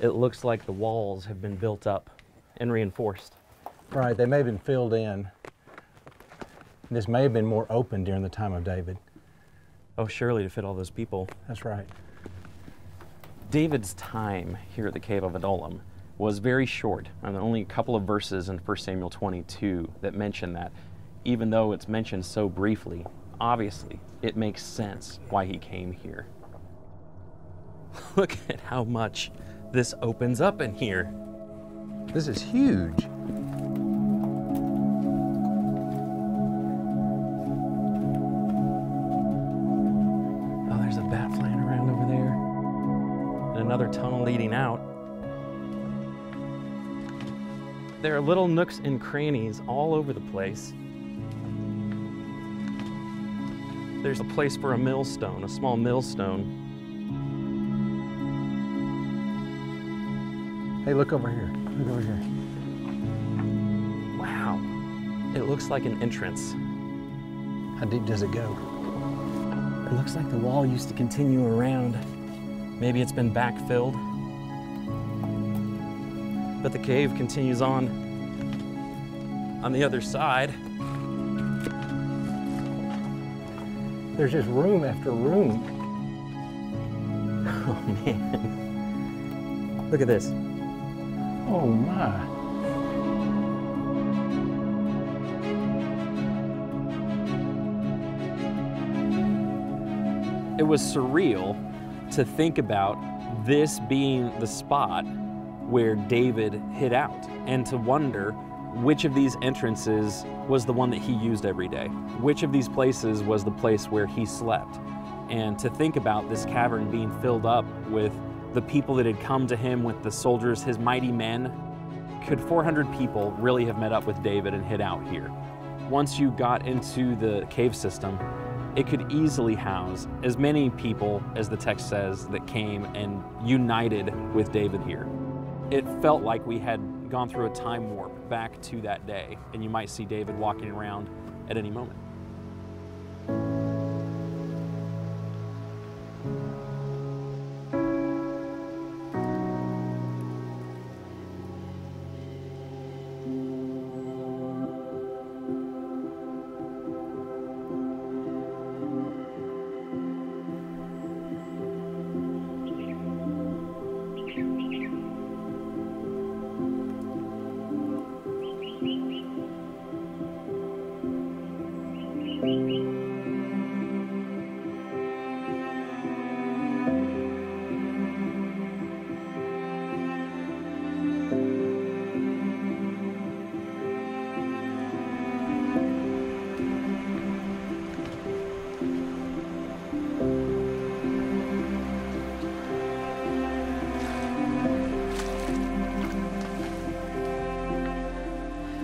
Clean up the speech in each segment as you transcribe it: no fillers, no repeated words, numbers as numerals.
it looks like the walls have been built up and reinforced. Right, they may have been filled in. This may have been more open during the time of David. Oh, surely to fit all those people. That's right. David's time here at the Cave of Adullam was very short, and only a couple of verses in 1 Samuel 22 that mention that. Even though it's mentioned so briefly, obviously it makes sense why he came here. Look at how much this opens up in here. This is huge. Oh, there's a bat flying around over there. And another tunnel leading out. There are little nooks and crannies all over the place. There's a place for a millstone, a small millstone. Hey, look over here. Look over here. Wow. It looks like an entrance. How deep does it go? It looks like the wall used to continue around. Maybe it's been backfilled. But the cave continues on the other side. There's just room after room. Oh man. Look at this. Oh my. It was surreal to think about this being the spot where David hid out, and to wonder which of these entrances was the one that he used every day. Which of these places was the place where he slept? And to think about this cavern being filled up with the people that had come to him, with the soldiers, his mighty men. Could 400 people really have met up with David and hid out here? Once you got into the cave system, it could easily house as many people as the text says that came and united with David here. It felt like we had gone through a time warp back to that day, and you might see David walking around at any moment.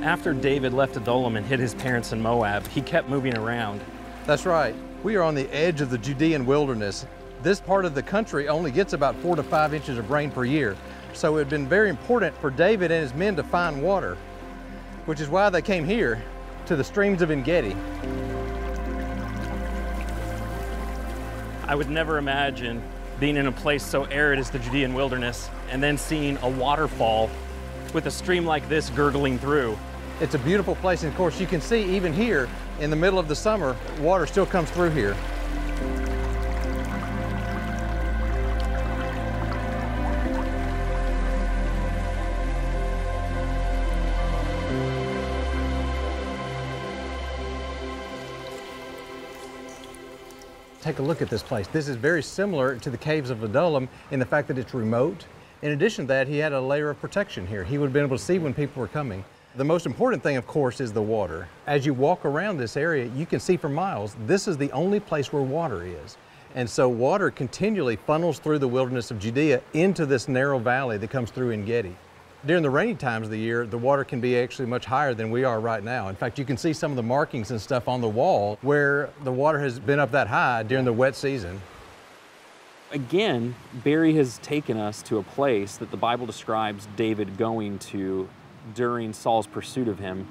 After David left Adullam and hid his parents in Moab, he kept moving around. That's right. We are on the edge of the Judean wilderness. This part of the country only gets about 4 to 5 inches of rain per year. So it had been very important for David and his men to find water, which is why they came here to the streams of En-Gedi. I would never imagine being in a place so arid as the Judean wilderness and then seeing a waterfall with a stream like this gurgling through. It's a beautiful place, and of course you can see even here in the middle of the summer, water still comes through here. Take a look at this place. This is very similar to the Caves of Adullam in the fact that it's remote. In addition to that, he had a layer of protection here. He would have been able to see when people were coming. The most important thing, of course, is the water. As you walk around this area, you can see for miles, this is the only place where water is. And so water continually funnels through the wilderness of Judea into this narrow valley that comes through En-Gedi. During the rainy times of the year, the water can be actually much higher than we are right now. In fact, you can see some of the markings and stuff on the wall where the water has been up that high during the wet season. Again, Barry has taken us to a place that the Bible describes David going to during Saul's pursuit of him,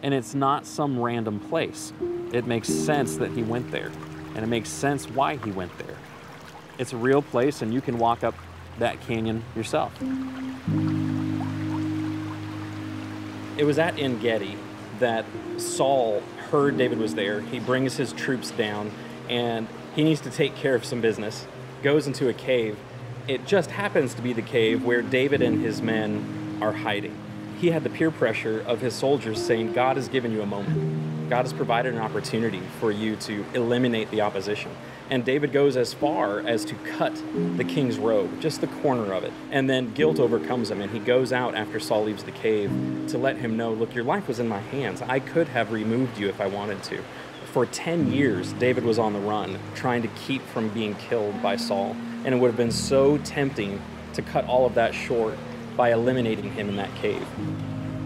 and it's not some random place. It makes sense that he went there, and it makes sense why he went there. It's a real place, and you can walk up that canyon yourself. It was at En Gedi that Saul heard David was there. He brings his troops down, and he needs to take care of some business. Goes into a cave. It just happens to be the cave where David and his men are hiding. He had the peer pressure of his soldiers saying, God has given you a moment. God has provided an opportunity for you to eliminate the opposition. And David goes as far as to cut the king's robe, just the corner of it. And then guilt overcomes him, and he goes out after Saul leaves the cave to let him know, look, your life was in my hands. I could have removed you if I wanted to. For 10 years, David was on the run, trying to keep from being killed by Saul. And it would have been so tempting to cut all of that short by eliminating him in that cave.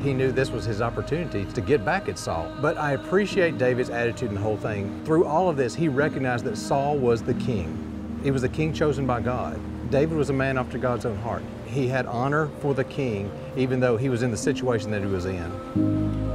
He knew this was his opportunity to get back at Saul. But I appreciate David's attitude in the whole thing. Through all of this, he recognized that Saul was the king. He was the king chosen by God. David was a man after God's own heart. He had honor for the king, even though he was in the situation that he was in.